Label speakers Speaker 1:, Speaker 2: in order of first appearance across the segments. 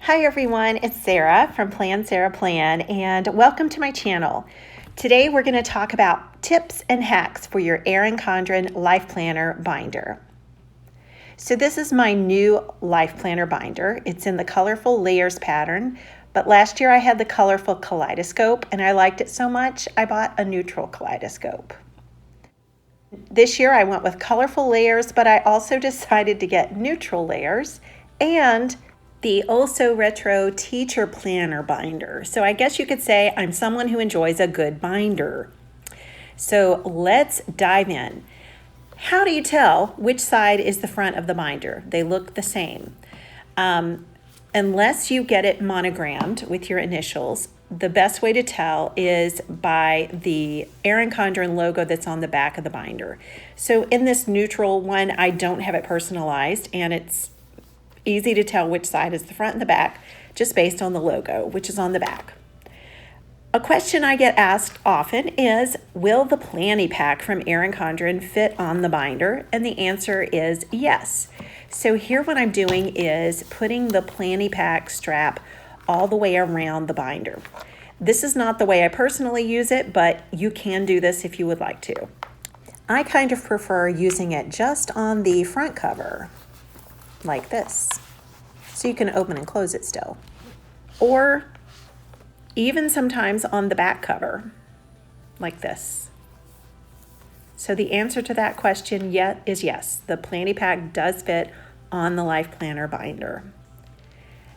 Speaker 1: Hi everyone, it's Sarah from Plan Sarah Plan, and welcome to my channel. Today we're going to talk about tips and hacks for your Erin Condren LifePlanner Binder. So this is my new LifePlanner Binder. It's in the colorful layers pattern, but last year I had the colorful kaleidoscope and I liked it so much I bought a neutral kaleidoscope. This year I went with colorful layers, but I also decided to get neutral layers and the also retro teacher planner binder. So I guess you could say I'm someone who enjoys a good binder. So let's dive in. How do you tell which side is the front of the binder? They look the same. Unless you get it monogrammed with your initials, the best way to tell is by the Erin Condren logo that's on the back of the binder. So in this neutral one, I don't have it personalized, and it's easy to tell which side is the front and the back just based on the logo, which is on the back. A question I get asked often is, will the planny pack from Erin Condren fit on the binder? And the answer is yes. So here what I'm doing is putting the planny pack strap all the way around the binder. This is not the way I personally use it, but you can do this if you would like to. I kind of prefer using it just on the front cover, like this. So you can open and close it still. Or even sometimes on the back cover, like this. So the answer to that question yet is yes. The planny pack does fit on the LifePlanner binder.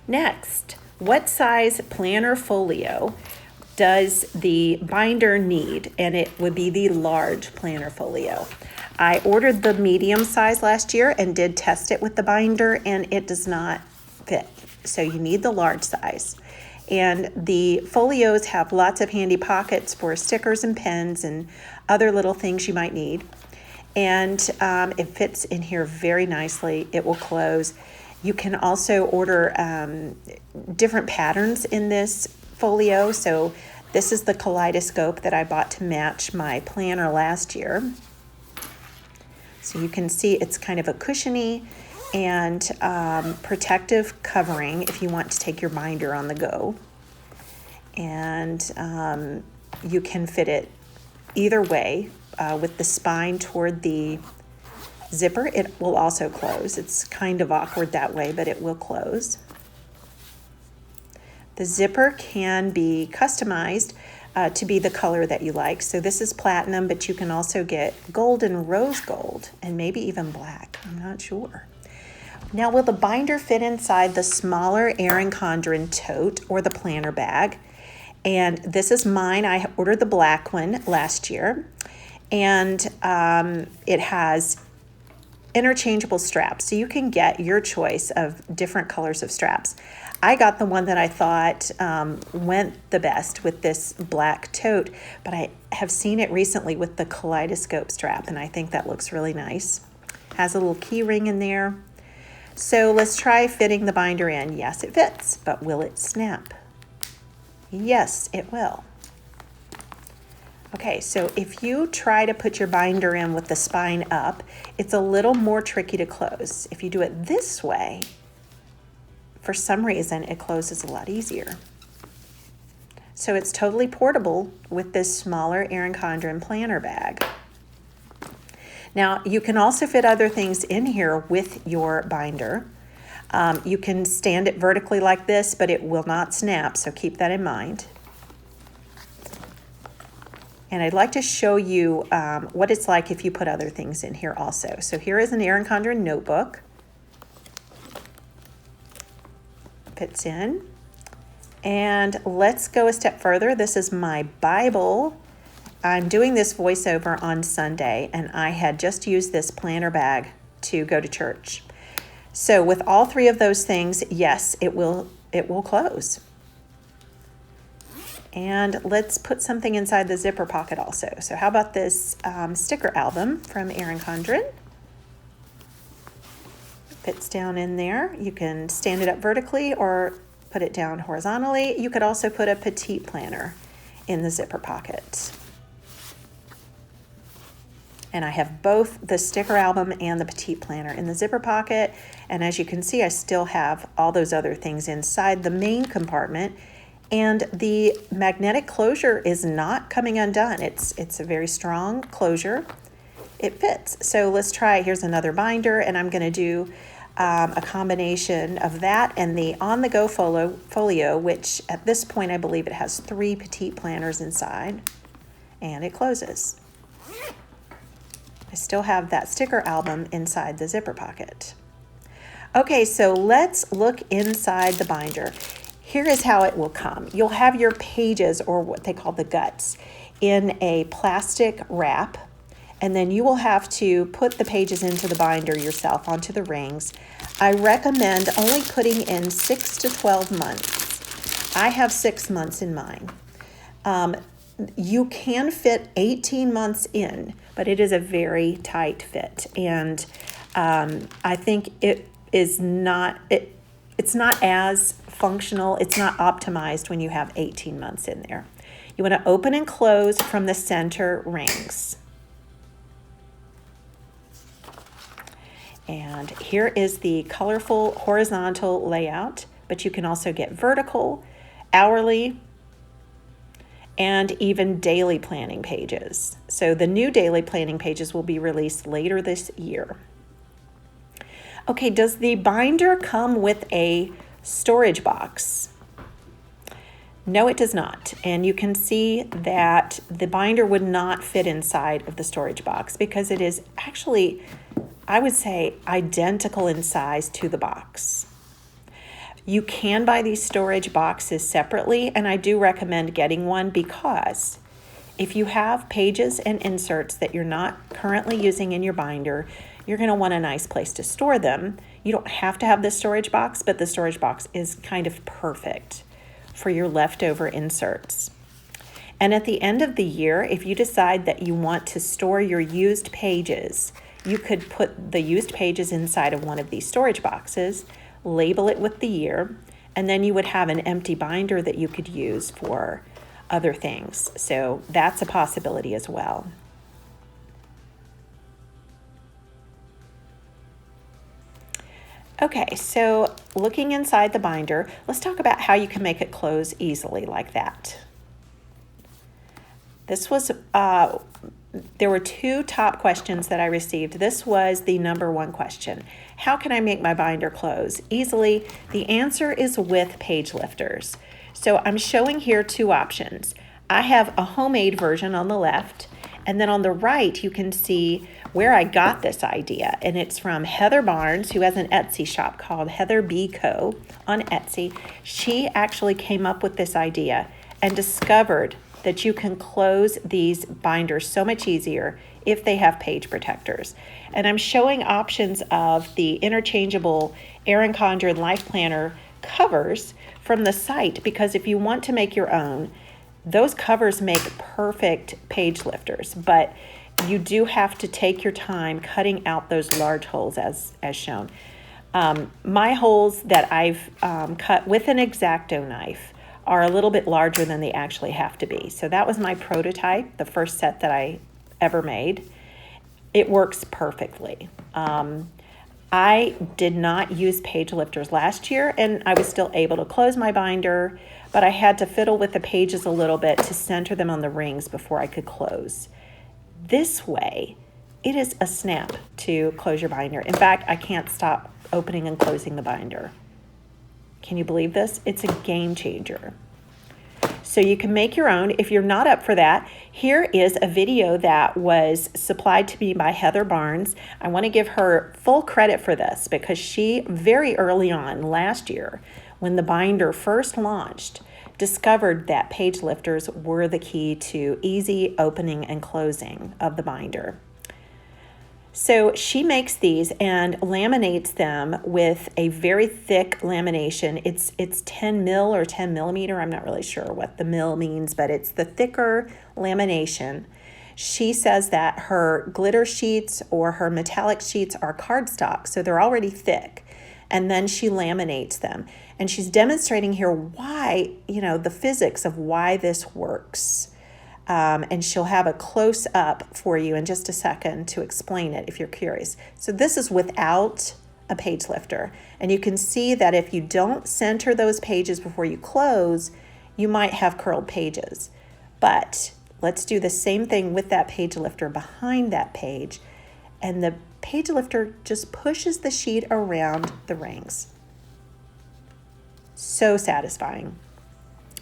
Speaker 1: Next, what size planner folio does the binder need? And it would be the large planner folio. I ordered the medium size last year and did test it with the binder, and it does not fit. So you need the large size. And the folios have lots of handy pockets for stickers and pens and other little things you might need. And it fits in here very nicely. It will close. You can also order different patterns in this folio. So this is the kaleidoscope that I bought to match my planner last year. So you can see it's kind of a cushiony and protective covering if you want to take your binder on the go. And you can fit it either way with the spine toward the zipper. It will also close. It's kind of awkward that way, but it will close. The zipper can be customized to be the color that you like. So this is platinum, but you can also get gold and rose gold and maybe even black. I'm not sure. Now, will the binder fit inside the smaller Erin Condren tote or the planner bag? And this is mine. I ordered the black one last year, and it has interchangeable straps. So you can get your choice of different colors of straps. I got the one that I thought went the best with this black tote, but I have seen it recently with the kaleidoscope strap, and I think that looks really nice. Has a little key ring in there. So let's try fitting the binder in. Yes, it fits, but will it snap? Yes, it will. Okay, so if you try to put your binder in with the spine up, it's a little more tricky to close. If you do it this way, for some reason, it closes a lot easier. So it's totally portable with this smaller Erin Condren planner bag. Now, you can also fit other things in here with your binder. You can stand it vertically like this, but it will not snap, so keep that in mind. And I'd like to show you what it's like if you put other things in here also. So here is an Erin Condren notebook. Fits in. And let's go a step further. This is my Bible. I'm doing this voiceover on Sunday, and I had just used this planner bag to go to church. So with all three of those things, yes, it will close. And let's put something inside the zipper pocket also. So how about this sticker album from Erin Condren? Fits down in there. You can stand it up vertically or put it down horizontally. You could also put a petite planner in the zipper pocket. And I have both the sticker album and the petite planner in the zipper pocket. And as you can see, I still have all those other things inside the main compartment. And the magnetic closure is not coming undone. It's a very strong closure. It fits. So let's try, here's another binder, and I'm gonna do a combination of that and the on-the-go folio, which at this point I believe it has 3 petite planners inside, and it closes. I still have that sticker album inside the zipper pocket. Okay, so let's look inside the binder. Here is how it will come. You'll have your pages, or what they call the guts, in a plastic wrap, and then you will have to put the pages into the binder yourself onto the rings. I recommend only putting in 6 to 12 months. I have 6 months in mine. You can fit 18 months in, but it is a very tight fit, and I think it's not as functional, it's not optimized when you have 18 months in there. You want to open and close from the center rings. And here is the colorful horizontal layout, but you can also get vertical, hourly, and even daily planning pages. So the new daily planning pages will be released later this year. Okay, does the binder come with a storage box? No, it does not. And you can see that the binder would not fit inside of the storage box because it is actually, I would say, identical in size to the box. You can buy these storage boxes separately, and I do recommend getting one because if you have pages and inserts that you're not currently using in your binder, you're going to want a nice place to store them. You don't have to have the storage box, but the storage box is kind of perfect for your leftover inserts. And at the end of the year, if you decide that you want to store your used pages, you could put the used pages inside of one of these storage boxes, label it with the year, and then you would have an empty binder that you could use for other things. So that's a possibility as well. Okay, so looking inside the binder, let's talk about how you can make it close easily like that. This was, there were 2 top questions that I received. This was the #1 question. How can I make my binder close easily? The answer is with page lifters. So I'm showing here 2 options. I have a homemade version on the left, and then on the right you can see where I got this idea, and it's from Heather Barnes, who has an Etsy shop called Heather B Co. on Etsy. She actually came up with this idea and discovered that you can close these binders so much easier if they have page protectors. And I'm showing options of the interchangeable Erin Condren LifePlanner covers from the site, because if you want to make your own, those covers make perfect page lifters, but you do have to take your time cutting out those large holes as shown. My holes that I've cut with an X-Acto knife are a little bit larger than they actually have to be. So that was my prototype, the first set that I ever made. It works perfectly. I did not use page lifters last year, and I was still able to close my binder, but I had to fiddle with the pages a little bit to center them on the rings before I could close. This way, it is a snap to close your binder. In fact, I can't stop opening and closing the binder. Can you believe this? It's a game changer. So you can make your own. If you're not up for that, here is a video that was supplied to me by Heather Barnes. I want to give her full credit for this because she, very early on last year, when the binder first launched, discovered that page lifters were the key to easy opening and closing of the binder. So she makes these and laminates them with a very thick lamination. It's 10 mil or 10 millimeter. I'm not really sure what the mil means, but it's the thicker lamination. She says that her glitter sheets or her metallic sheets are cardstock, so they're already thick. And then she laminates them. And she's demonstrating here why, the physics of why this works. and she'll have a close-up for you in just a second to explain it if you're curious. So this is without a page lifter, and you can see that if you don't center those pages before you close, you might have curled pages. But let's do the same thing with that page lifter behind that page, and the page lifter just pushes the sheet around the rings. So satisfying.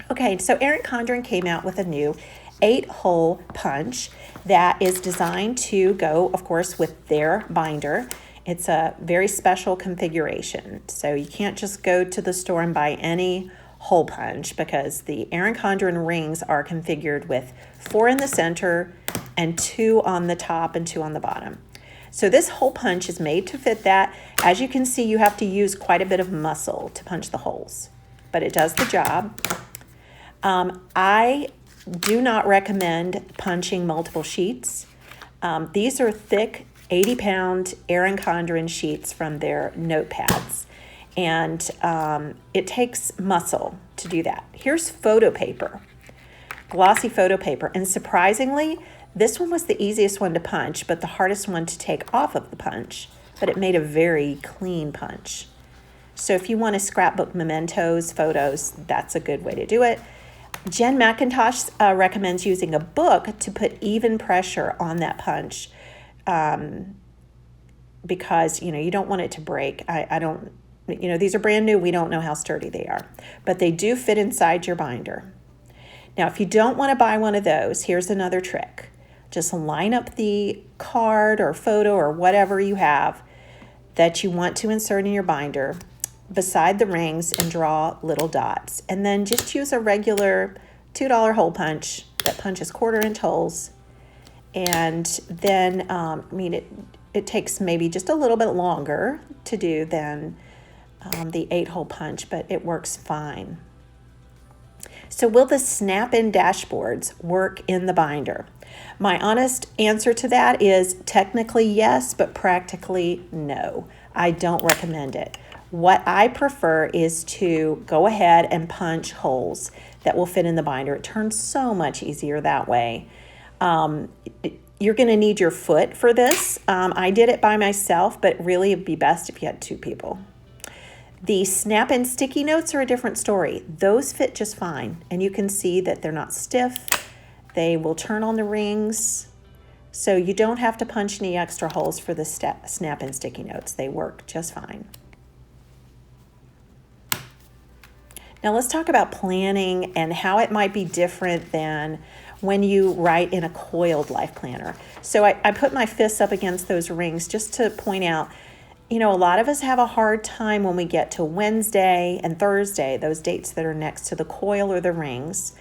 Speaker 1: Okay, so Erin Condren came out with a new 8-hole punch that is designed to go, of course, with their binder. It's a very special configuration. So you can't just go to the store and buy any hole punch, because the Erin Condren rings are configured with 4 in the center and 2 on the top and 2 on the bottom. So this hole punch is made to fit that. As you can see, you have to use quite a bit of muscle to punch the holes, but it does the job. I do not recommend punching multiple sheets. These are thick 80-pound Erin Condren sheets from their notepads, and it takes muscle to do that. Here's photo paper, glossy photo paper, and surprisingly, this one was the easiest one to punch, but the hardest one to take off of the punch, but it made a very clean punch. So if you want to scrapbook mementos, photos, that's a good way to do it. Jen McIntosh recommends using a book to put even pressure on that punch, because, you don't want it to break. I don't, these are brand new. We don't know how sturdy they are, but they do fit inside your binder. Now, if you don't want to buy one of those, here's another trick. Just line up the card or photo or whatever you have that you want to insert in your binder beside the rings and draw little dots. And then just use a regular $2 hole punch that punches 1/4-inch holes. And then, it takes maybe just a little bit longer to do than the 8-hole punch, but it works fine. So will the snap-in dashboards work in the binder? My honest answer to that is technically yes, but practically no. I don't recommend it. What I prefer is to go ahead and punch holes that will fit in the binder. It turns so much easier that way. You're going to need your foot for this. I did it by myself, but really it'd be best if you had 2 people. The snap-in sticky notes are a different story. Those fit just fine, and you can see that they're not stiff. They will turn on the rings, so you don't have to punch any extra holes for the snap-in sticky notes. They work just fine. Now let's talk about planning and how it might be different than when you write in a coiled life planner. So I put my fists up against those rings just to point out, a lot of us have a hard time when we get to Wednesday and Thursday, those dates that are next to the coil or the rings,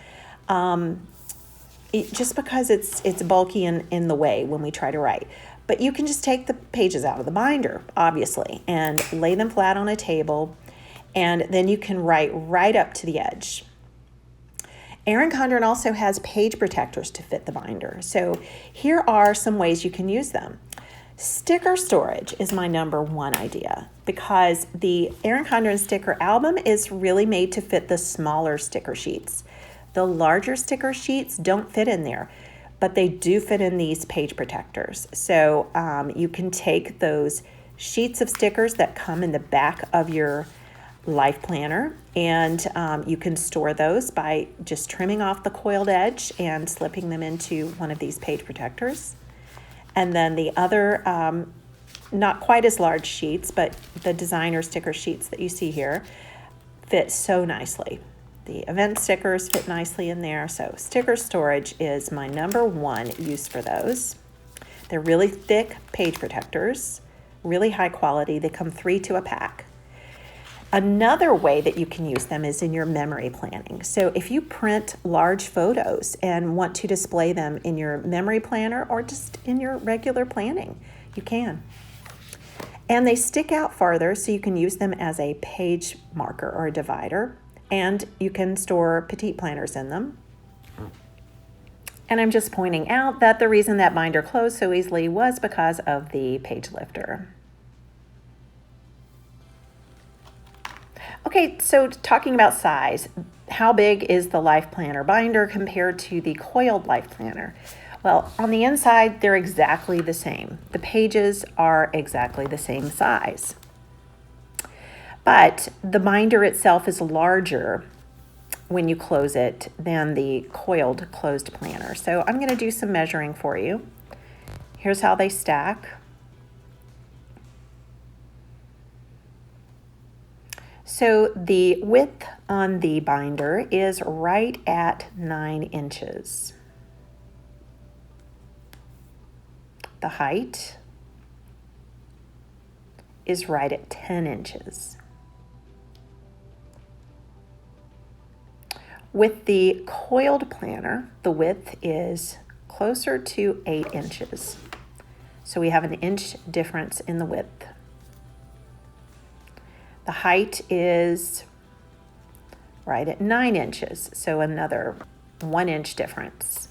Speaker 1: just because it's bulky in the way when we try to write. But you can just take the pages out of the binder, obviously, and lay them flat on a table, and then you can write right up to the edge. Erin Condren also has page protectors to fit the binder. So here are some ways you can use them. Sticker storage is my number one idea, because the Erin Condren sticker album is really made to fit the smaller sticker sheets. The larger sticker sheets don't fit in there, but they do fit in these page protectors. So you can take those sheets of stickers that come in the back of your life planner, and you can store those by just trimming off the coiled edge and slipping them into one of these page protectors. And then the other, not quite as large sheets, but the designer sticker sheets that you see here fit so nicely. The event stickers fit nicely in there. So sticker storage is my number one use for those. They're really thick page protectors, really high quality. They come 3 to a pack. Another way that you can use them is in your memory planning. So if you print large photos and want to display them in your memory planner or just in your regular planning, you can. And they stick out farther, so you can use them as a page marker or a divider, and you can store petite planners in them. And I'm just pointing out that the reason that binder closed so easily was because of the page lifter. Okay. Okay, so talking about size, how big is the LifePlanner binder compared to the coiled LifePlanner? Well, on the inside, they're exactly the same. The pages are exactly the same size. But the binder itself is larger when you close it than the coiled closed planner. So I'm going to do some measuring for you. Here's how they stack. So the width on the binder is right at 9 inches. The height is right at 10 inches. With the coiled planner, the width is closer to 8 inches. So we have an inch difference in the width. The height is right at 9 inches, so another 1 inch difference.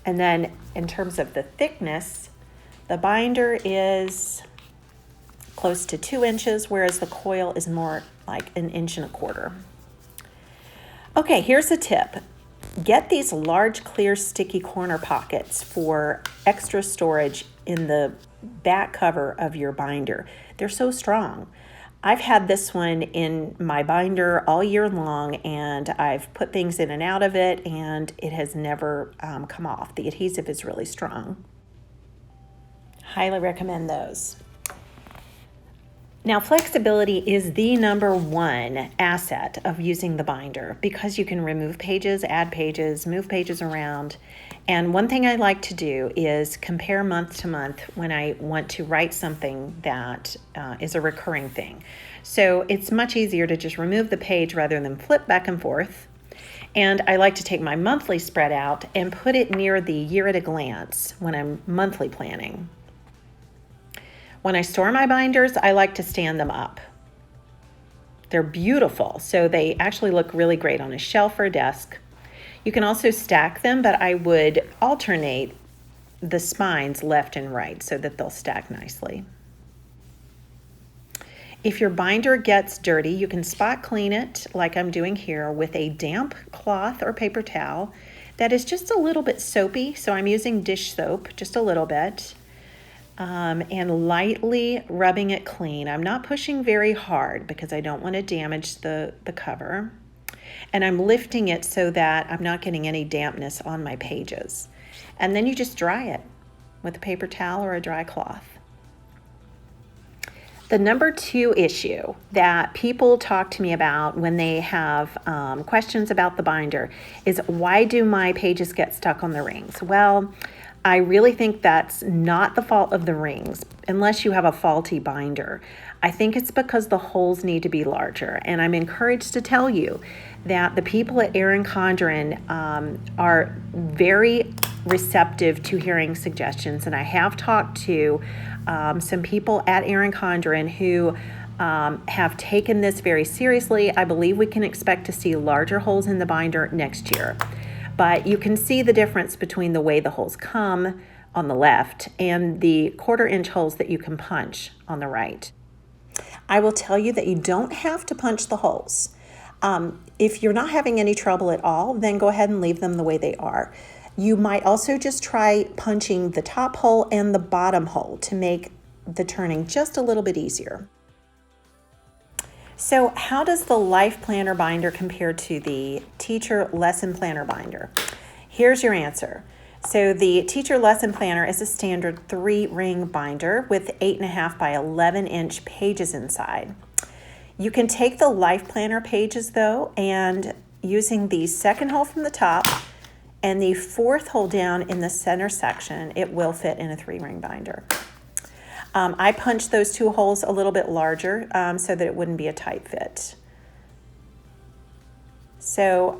Speaker 1: And then in terms of the thickness, the binder is close to 2 inches, whereas the coil is more like 1.25 inches. Okay, here's a tip. Get these large, clear, sticky corner pockets for extra storage in the back cover of your binder. They're so strong. I've had this one in my binder all year long, and I've put things in and out of it, and it has never come off. The adhesive is really strong. Highly recommend those. Now, flexibility is the number one asset of using the binder because you can remove pages, add pages, move pages around. And one thing I like to do is compare month to month when I want to write something that is a recurring thing. So it's much easier to just remove the page rather than flip back and forth. And I like to take my monthly spread out and put it near the year at a glance when I'm monthly planning. When I store my binders, I like to stand them up. They're beautiful, so they actually look really great on a shelf or a desk. You can also stack them, but I would alternate the spines left and right so that they'll stack nicely. If your binder gets dirty, you can spot clean it like I'm doing here with a damp cloth or paper towel that is just a little bit soapy. So I'm using dish soap, just a little bit, and lightly rubbing it clean. I'm not pushing very hard because I don't want to damage the cover. And I'm lifting it so that I'm not getting any dampness on my pages. And then you just dry it with a paper towel or a dry cloth. The number 2 issue that people talk to me about when they have questions about the binder is, why do my pages get stuck on the rings? Well, I really think that's not the fault of the rings, unless you have a faulty binder. I think it's because the holes need to be larger. And I'm encouraged to tell you that the people at Erin Condren are very receptive to hearing suggestions. And I have talked to some people at Erin Condren who have taken this very seriously. I believe we can expect to see larger holes in the binder next year. But you can see the difference between the way the holes come on the left and the 1/4 inch holes that you can punch on the right. I will tell you that you don't have to punch the holes. If you're not having any trouble at all, then go ahead and leave them the way they are. You might also just try punching the top hole and the bottom hole to make the turning just a little bit easier. So how does the LifePlanner binder compare to the Teacher Lesson Planner binder? Here's your answer. So the Teacher Lesson Planner is a standard 3-ring binder with 8.5 by 11 inch pages inside. You can take the LifePlanner pages though, and using the second hole from the top and the 4th hole down in the center section, it will fit in a 3-ring binder. I punched those 2 holes a little bit larger so that it wouldn't be a tight fit. So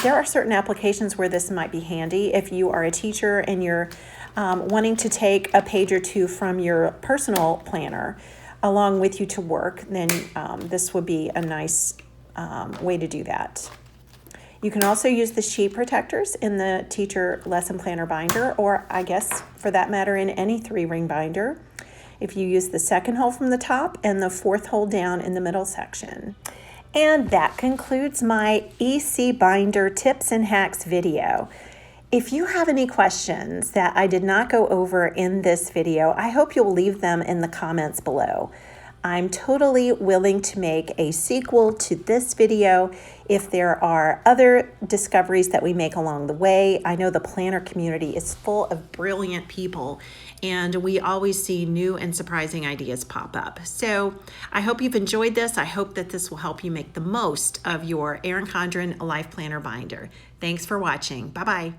Speaker 1: there are certain applications where this might be handy. If you are a teacher and you're wanting to take a page or 2 from your personal planner along with you to work, then this would be a nice way to do that. You can also use the sheet protectors in the Teacher Lesson Planner binder, or I guess for that matter in any 3-ring binder, if you use the second hole from the top and the 4th hole down in the middle section. And that concludes my EC Binder tips and hacks video. If you have any questions that I did not go over in this video, I hope you'll leave them in the comments below. I'm totally willing to make a sequel to this video if there are other discoveries that we make along the way. I know the planner community is full of brilliant people, and we always see new and surprising ideas pop up. So I hope you've enjoyed this. I hope that this will help you make the most of your Erin Condren Life Planner Binder. Thanks for watching. Bye-bye.